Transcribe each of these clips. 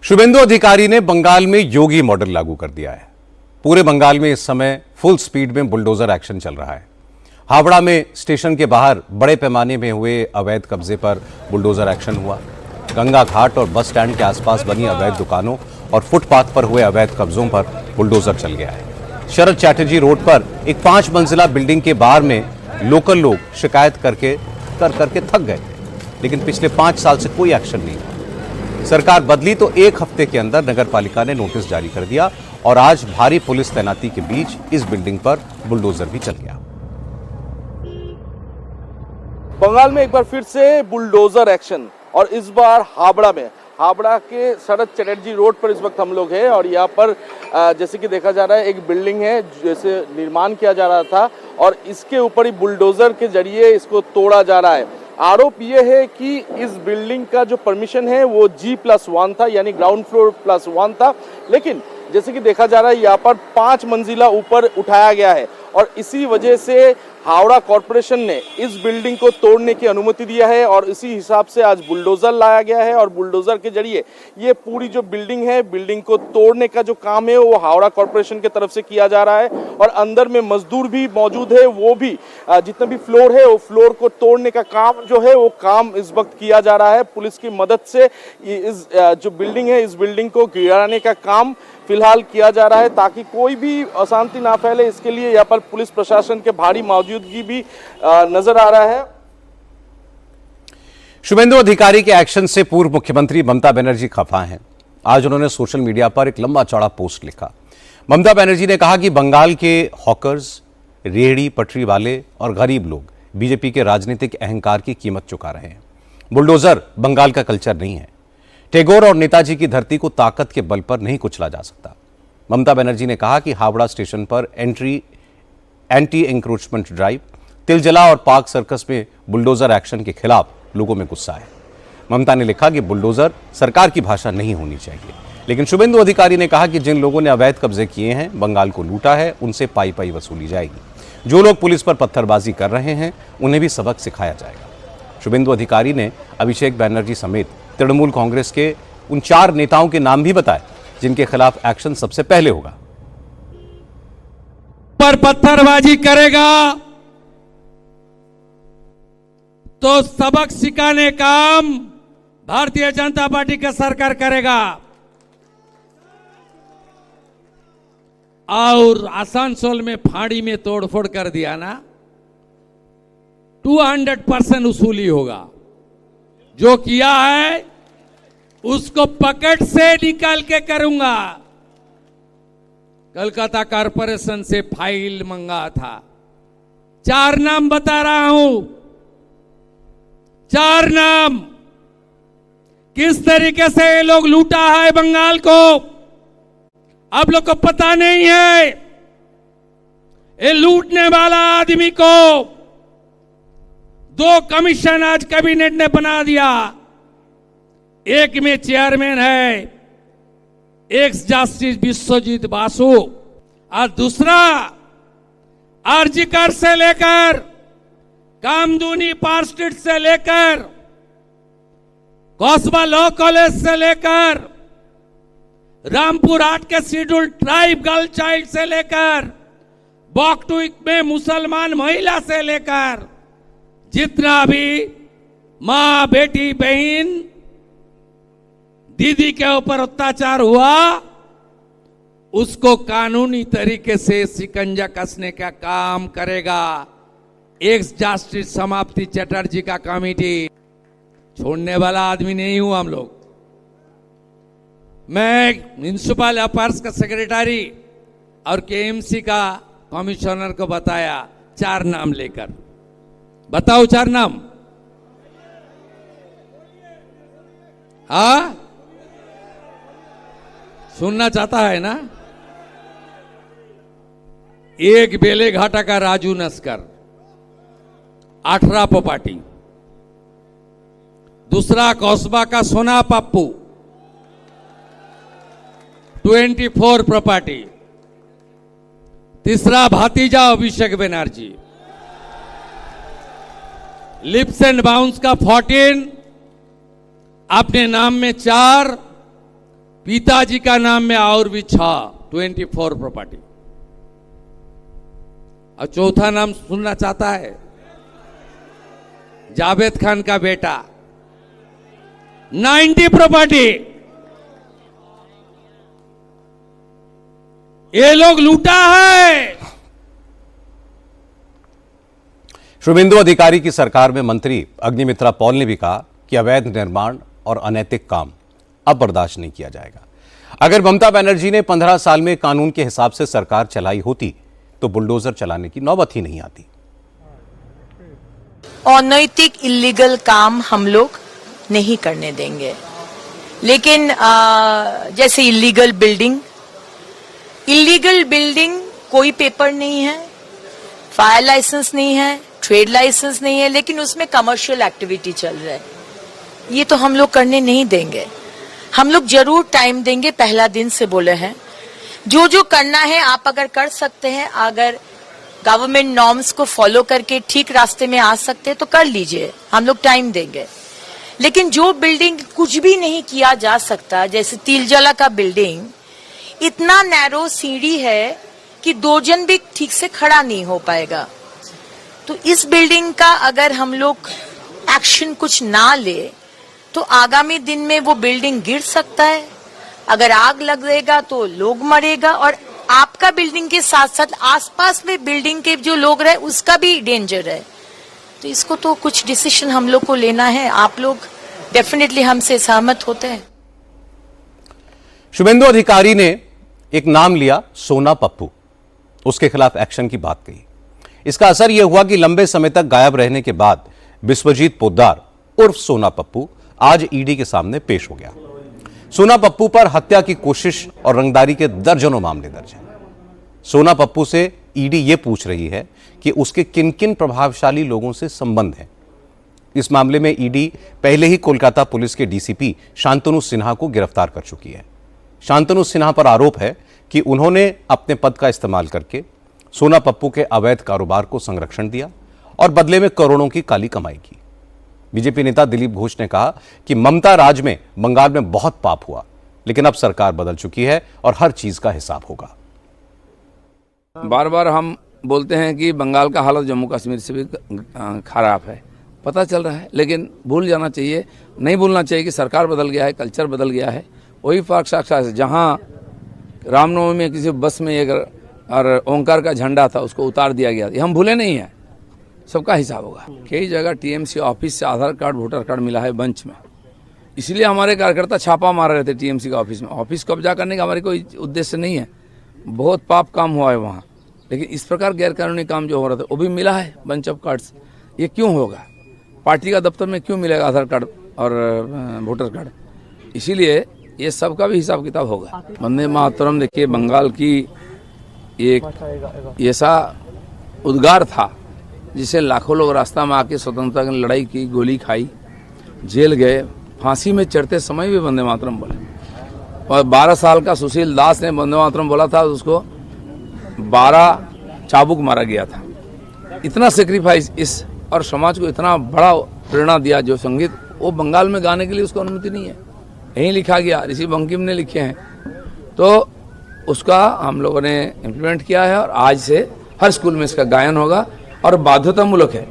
शुभेंदु अधिकारी ने बंगाल में योगी मॉडल लागू कर दिया है। पूरे बंगाल में इस समय फुल स्पीड में बुलडोजर एक्शन चल रहा है। हावड़ा में स्टेशन के बाहर बड़े पैमाने में हुए अवैध कब्जे पर बुलडोजर एक्शन हुआ। गंगा घाट और बस स्टैंड के आसपास बनी अवैध दुकानों और फुटपाथ पर हुए अवैध कब्जों पर बुलडोजर चल गया है। शरद चैटर्जी रोड पर एक 5 मंजिला बिल्डिंग के बाहर में लोकल लोग शिकायत करके थक गए, लेकिन पिछले 5 साल से कोई एक्शन नहीं हुआ। सरकार बदली तो एक हफ्ते के अंदर नगरपालिका ने नोटिस जारी कर दिया और आज भारी पुलिस तैनाती के बीच इस बिल्डिंग पर बुलडोजर भी चल गया। बंगाल में एक बार फिर से बुलडोजर एक्शन, और इस बार हावड़ा के शरद चैटर्जी रोड पर इस वक्त हम लोग हैं। और यहाँ पर जैसे कि देखा जा रहा है, एक बिल्डिंग है जैसे निर्माण किया जा रहा था और इसके ऊपर ही बुलडोजर के जरिए इसको तोड़ा जा रहा है। आरोप ये है कि इस बिल्डिंग का जो परमिशन है वो G+1 था, यानी ग्राउंड फ्लोर +1 था, लेकिन जैसे कि देखा जा रहा है यहाँ पर 5 मंजिला ऊपर उठाया गया है और इसी वजह से हावड़ा कॉरपोरेशन ने इस बिल्डिंग को तोड़ने की अनुमति दिया है और इसी हिसाब से आज बुलडोजर लाया गया है और बुलडोजर के जरिए ये पूरी जो बिल्डिंग है, बिल्डिंग को तोड़ने का जो काम है वो हावड़ा कॉरपोरेशन की तरफ से किया जा रहा है। और अंदर में मजदूर भी मौजूद है, वो भी जितना भी फ्लोर है वो फ्लोर को तोड़ने का काम जो है वो काम इस वक्त किया जा रहा है। पुलिस की मदद से इस जो बिल्डिंग है, इस बिल्डिंग को गिराने का काम फिलहाल किया जा रहा है ताकि कोई भी अशांति ना फैले। इसके लिए यहाँ पर पुलिस प्रशासन के भारी मौजूदगी भी नजर आ रहा है। शुभेंदु अधिकारी के एक्शन से पूर्व मुख्यमंत्री ममता बनर्जी खफा हैं। आज उन्होंने सोशल मीडिया पर एक लंबा चौड़ा पोस्ट लिखा। ममता बनर्जी ने कहा कि बंगाल के हॉकर्स, रेहड़ी पटरी वाले और गरीब लोग बीजेपी के राजनीतिक अहंकार की कीमत चुका रहे हैं। बुलडोजर बंगाल का कल्चर नहीं है। टैगोर और नेताजी की धरती को ताकत के बल पर नहीं कुचला जा सकता। ममता बनर्जी ने कहा कि हावड़ा स्टेशन पर एंटी एंक्रोचमेंट ड्राइव, तिलजला और पार्क सर्कस में बुलडोजर एक्शन के खिलाफ लोगों में गुस्सा है। ममता ने लिखा कि बुलडोजर सरकार की भाषा नहीं होनी चाहिए, लेकिन शुभेंदु अधिकारी ने कहा कि जिन लोगों ने अवैध कब्जे किए हैं, बंगाल को लूटा है, उनसे पाई पाई वसूली जाएगी। जो लोग पुलिस पर पत्थरबाजी कर रहे हैं उन्हें भी सबक सिखाया जाएगा। शुभेंदु अधिकारी ने अभिषेक बनर्जी समेत तृणमूल कांग्रेस के उन 4 नेताओं के नाम भी बताए जिनके खिलाफ एक्शन सबसे पहले होगा। पर पत्थरबाजी करेगा तो सबक सिखाने काम भारतीय जनता पार्टी का सरकार करेगा। और आसनसोल में फाड़ी में तोड़फोड़ कर दिया ना, 200% वसूली होगा। जो किया है उसको पकड़ से निकाल के करूंगा। कलकत्ता कॉरपोरेशन से फाइल मंगा था। 4 नाम बता रहा हूं, 4 नाम किस तरीके से ये लोग लूटा है बंगाल को। आप लोग को पता नहीं है, ये लूटने वाला आदमी को 2 कमीशन आज कैबिनेट ने बना दिया। एक में चेयरमैन है एक्स जस्टिस विश्वजीत बासु और दूसरा आरजीकर से लेकर कामदूनी पार्क स्ट्रीट से लेकर कौसबा लॉ कॉलेज से लेकर रामपुर हाट के शेड्यूल ट्राइब गर्ल चाइल्ड से लेकर बॉकटुइक में मुसलमान महिला से लेकर जितना भी मां, बेटी, बहन, दीदी के ऊपर अत्याचार हुआ उसको कानूनी तरीके से शिकंजा कसने का काम करेगा एक्स जस्टिस समाप्ति चटर्जी का कमेटी। छोड़ने वाला आदमी नहीं हूं हम लोग। मैं म्युनिसिपल अफेयर्स का सेक्रेटरी और केएमसी का कमिश्नर को बताया 4 नाम लेकर। बताओ 4 नाम। हाँ, सुनना चाहता है ना। एक बेले घाटा का राजू नस्कर 18 प्रॉपर्टी, दूसरा कौसबा का सोना पप्पू 24 प्रॉपर्टी, तीसरा भातीजा Abhishek Banerjee, lips and bounce का 14, अपने नाम में 4 पिताजी का नाम में और भी 24 प्रॉपर्टी। और चौथा नाम सुनना चाहता है, जावेद खान का बेटा 90 प्रॉपर्टी। ये लोग लूटा है। शुभेंदु अधिकारी की सरकार में मंत्री अग्निमित्रा पॉल ने भी कहा कि अवैध निर्माण और अनैतिक काम अब बर्दाश्त नहीं किया जाएगा। अगर ममता बनर्जी ने 15 साल में कानून के हिसाब से सरकार चलाई होती तो बुलडोजर चलाने की नौबत ही नहीं आती। अनैतिक इलीगल काम हम लोग नहीं करने देंगे, लेकिन जैसे इलीगल बिल्डिंग कोई पेपर नहीं है, फायर लाइसेंस नहीं है, ट्रेड लाइसेंस नहीं है, लेकिन उसमें कमर्शियल एक्टिविटी चल रहा है, ये तो हम लोग करने नहीं देंगे। हम लोग जरूर टाइम देंगे, पहला दिन से बोले हैं। जो जो करना है आप अगर कर सकते हैं, अगर गवर्नमेंट नॉर्म्स को फॉलो करके ठीक रास्ते में आ सकते हैं तो कर लीजिए, हम लोग टाइम देंगे। लेकिन जो बिल्डिंग कुछ भी नहीं किया जा सकता, जैसे तिलजला का बिल्डिंग, इतना नैरो सीढ़ी है कि 2 जन भी ठीक से खड़ा नहीं हो पाएगा। तो इस बिल्डिंग का अगर हम लोग एक्शन कुछ ना ले तो आगामी दिन में वो बिल्डिंग गिर सकता है, अगर आग लगेगा तो लोग मरेगा, और आपका बिल्डिंग के साथ साथ आसपास में बिल्डिंग के जो लोग रहे उसका भी डेंजर है। तो इसको तो कुछ डिसीजन हम लोग को लेना है। आप लोग डेफिनेटली हमसे सहमत होते हैं। शुभेंदु अधिकारी ने एक नाम लिया, सोना पप्पू। उसके खिलाफ एक्शन की बात कही। इसका असर यह हुआ कि लंबे समय तक गायब रहने के बाद विश्वजीत पोद्दार उर्फ सोना पप्पू आज ईडी के सामने पेश हो गया। सोना पप्पू पर हत्या की कोशिश और रंगदारी के दर्जनों मामले दर्ज हैं। सोना पप्पू से ईडी ये पूछ रही है कि उसके किन किन प्रभावशाली लोगों से संबंध है। इस मामले में ईडी पहले ही कोलकाता पुलिस के डीसीपी शांतनु सिन्हा को गिरफ्तार कर चुकी है। शांतनु सिन्हा पर आरोप है कि उन्होंने अपने पद का इस्तेमाल करके सोना पप्पू के अवैध कारोबार को संरक्षण दिया और बदले में करोड़ों की काली कमाई की। बीजेपी नेता दिलीप घोष ने कहा कि ममता राज में बंगाल में बहुत पाप हुआ, लेकिन अब सरकार बदल चुकी है और हर चीज का हिसाब होगा। बार बार हम बोलते हैं कि बंगाल का हालत जम्मू कश्मीर से भी खराब है, पता चल रहा है, लेकिन भूल जाना चाहिए, नहीं भूलना चाहिए कि सरकार बदल गया है, कल्चर बदल गया है। वही फर्क साक्षात है। जहाँ रामनवमी में किसी बस में एक और ओंकार का झंडा था, उसको उतार दिया गया, ये हम भूले नहीं हैं। सबका हिसाब होगा। कई जगह टीएमसी ऑफिस से आधार कार्ड, वोटर कार्ड मिला है बंच में, इसलिए हमारे कार्यकर्ता छापा मार रहे थे टीएमसी का ऑफिस में। ऑफिस कब्जा करने का हमारे कोई उद्देश्य नहीं है, बहुत पाप काम हुआ है वहाँ, लेकिन इस प्रकार गैरकानूनी काम जो हो रहा था वो भी मिला है बंच ऑफ कार्ड्स। ये क्यों होगा? पार्टी का दफ्तर में क्यों मिलेगा आधार कार्ड और वोटर कार्ड? इसीलिए ये सब का भी हिसाब किताब होगा। वंदे मातरम देखिए, बंगाल की एक ऐसा उद्गार था जिसे लाखों लोग रास्ता में आके स्वतंत्रता की लड़ाई की, गोली खाई, जेल गए, फांसी में चढ़ते समय भी वंदे मातरम बोले। और 12 साल का सुशील दास ने वंदे मातरम बोला था, उसको 12 चाबुक मारा गया था। इतना सेक्रीफाइस इस और समाज को इतना बड़ा प्रेरणा दिया। जो संगीत वो बंगाल में गाने के लिए उसको अनुमति नहीं है, यहीं लिखा गया, ऋषि बंकिम ने लिखे हैं, तो उसका हम लोगों ने इम्प्लीमेंट किया है और आज से हर स्कूल में इसका गायन होगा और बाध्यतामूलक है।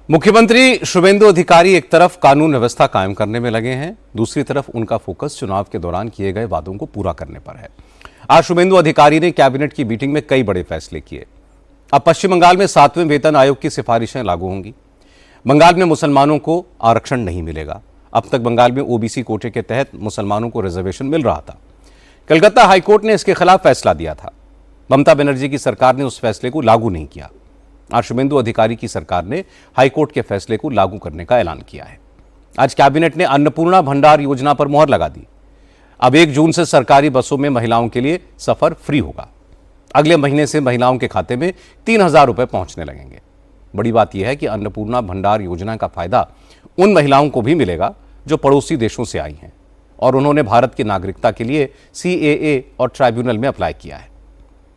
मुख्यमंत्री शुभेंदु अधिकारी एक तरफ कानून व्यवस्था कायम करने में लगे हैं, दूसरी तरफ उनका फोकस चुनाव के दौरान किए गए वादों को पूरा करने पर है। आज शुभेंदु अधिकारी ने कैबिनेट की मीटिंग में कई बड़े फैसले किए। अब पश्चिम बंगाल में 7वें वेतन आयोग की सिफारिशें लागू होंगी। बंगाल में मुसलमानों को आरक्षण नहीं मिलेगा। अब तक बंगाल में ओबीसी कोटे के तहत मुसलमानों को रिजर्वेशन मिल रहा था। कलकत्ता हाईकोर्ट ने इसके खिलाफ फैसला दिया था। ममता बनर्जी की सरकार ने उस फैसले को लागू नहीं किया। आज शुभेंदु अधिकारी की सरकार ने हाईकोर्ट के फैसले को लागू करने का ऐलान किया है। आज कैबिनेट ने अन्नपूर्णा भंडार योजना पर मुहर लगा दी। अब 1 जून से सरकारी बसों में महिलाओं के लिए सफर फ्री होगा। अगले महीने से महिलाओं के खाते में 3,000 रुपए पहुंचने लगेंगे। बड़ी बात यह है कि अन्नपूर्णा भंडार योजना का फायदा उन महिलाओं को भी मिलेगा जो पड़ोसी देशों से आई हैं और उन्होंने भारत की नागरिकता के लिए CAA और ट्राइब्यूनल में अप्लाई किया है।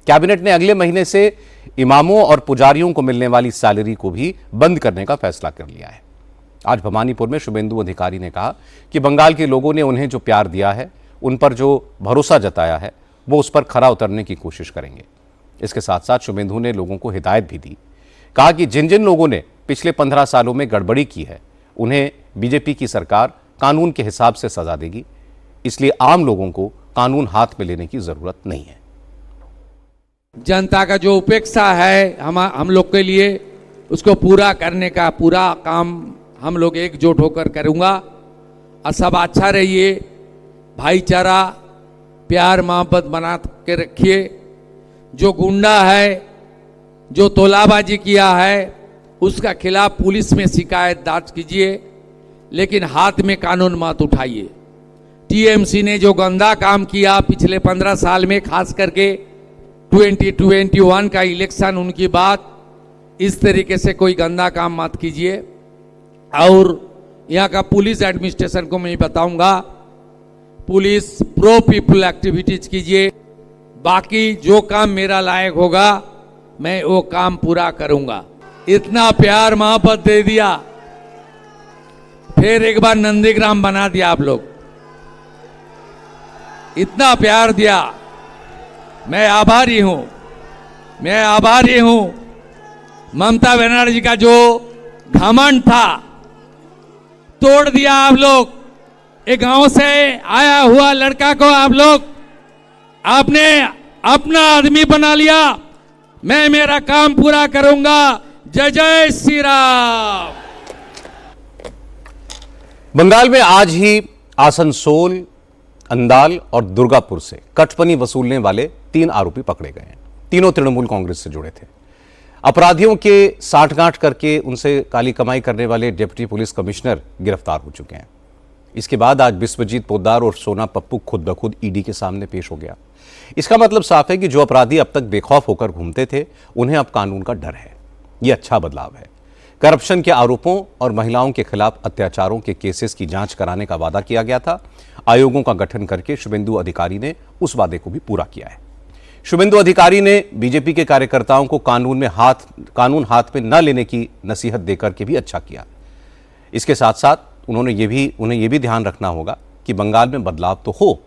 कैबिनेट ने अगले महीने से इमामों और पुजारियों को मिलने वाली सैलरी को भी बंद करने का फैसला कर लिया है। आज भवानीपुर में शुभेंदु अधिकारी ने कहा कि बंगाल के लोगों ने उन्हें जो प्यार दिया है, उन पर जो भरोसा जताया है, वो उस पर खरा उतरने की कोशिश करेंगे। इसके साथ साथ शुभेंदु ने लोगों को हिदायत भी दी। कहा कि जिन जिन लोगों ने पिछले 15 सालों में गड़बड़ी की है, उन्हें बीजेपी की सरकार कानून के हिसाब से सजा देगी, इसलिए आम लोगों को कानून हाथ में लेने की जरूरत नहीं है। जनता का जो उपेक्षा है हम लोग के लिए, उसको पूरा करने का पूरा काम हम लोग एकजुट होकर करूंगा। और सब अच्छा रहिए, भाईचारा, प्यार मोहब्बत बना के रखिए। जो गुंडा है, जो तोलाबाजी किया है, उसका खिलाफ पुलिस में शिकायत दर्ज कीजिए, लेकिन हाथ में कानून मत उठाइए। टीएमसी ने जो गंदा काम किया पिछले 15 साल में, खास करके 2021 का इलेक्शन, उनकी बात, इस तरीके से कोई गंदा काम मत कीजिए। और यहाँ का पुलिस एडमिनिस्ट्रेशन को मैं बताऊंगा, पुलिस प्रो पीपल एक्टिविटीज कीजिए। बाकी जो काम मेरा लायक होगा मैं वो काम पूरा करूंगा। इतना प्यार मोहब्बत दे दिया, फिर एक बार नंदीग्राम बना दिया आप लोग, इतना प्यार दिया, मैं आभारी हूं, मैं आभारी हूं। ममता बनर्जी का जो घमंड था तोड़ दिया आप लोग। एक गांव से आया हुआ लड़का को आप लोग आपने अपना आदमी बना लिया। मैं मेरा काम पूरा करूंगा। जय जय श्री राम। बंगाल में आज ही आसनसोल, अंदाल और दुर्गापुर से कटपनी वसूलने वाले 3 आरोपी पकड़े गए हैं। तीनों तृणमूल कांग्रेस से जुड़े थे। अपराधियों के साठगांठ करके उनसे काली कमाई करने वाले डिप्टी पुलिस कमिश्नर गिरफ्तार हो चुके हैं। इसके बाद आज विश्वजीत पोद्दार और सोना पप्पू खुद ब खुद ईडी के सामने पेश हो गया। इसका मतलब साफ है कि जो अपराधी अब तक बेखौफ होकर घूमते थे, उन्हें अब कानून का डर है। यह अच्छा बदलाव है। करप्शन के आरोपों और महिलाओं के खिलाफ अत्याचारों के केसेस की जांच कराने का वादा किया गया था। आयोगों का गठन करके शुभेंदु अधिकारी ने उस वादे को भी पूरा किया है। शुभेंदु अधिकारी ने बीजेपी के कार्यकर्ताओं को कानून हाथ में न लेने की नसीहत देकर के भी अच्छा किया। इसके साथ साथ उन्हें यह भी ध्यान रखना होगा कि बंगाल में बदलाव तो हो,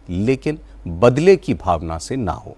लेकिन बदले की भावना से ना हो।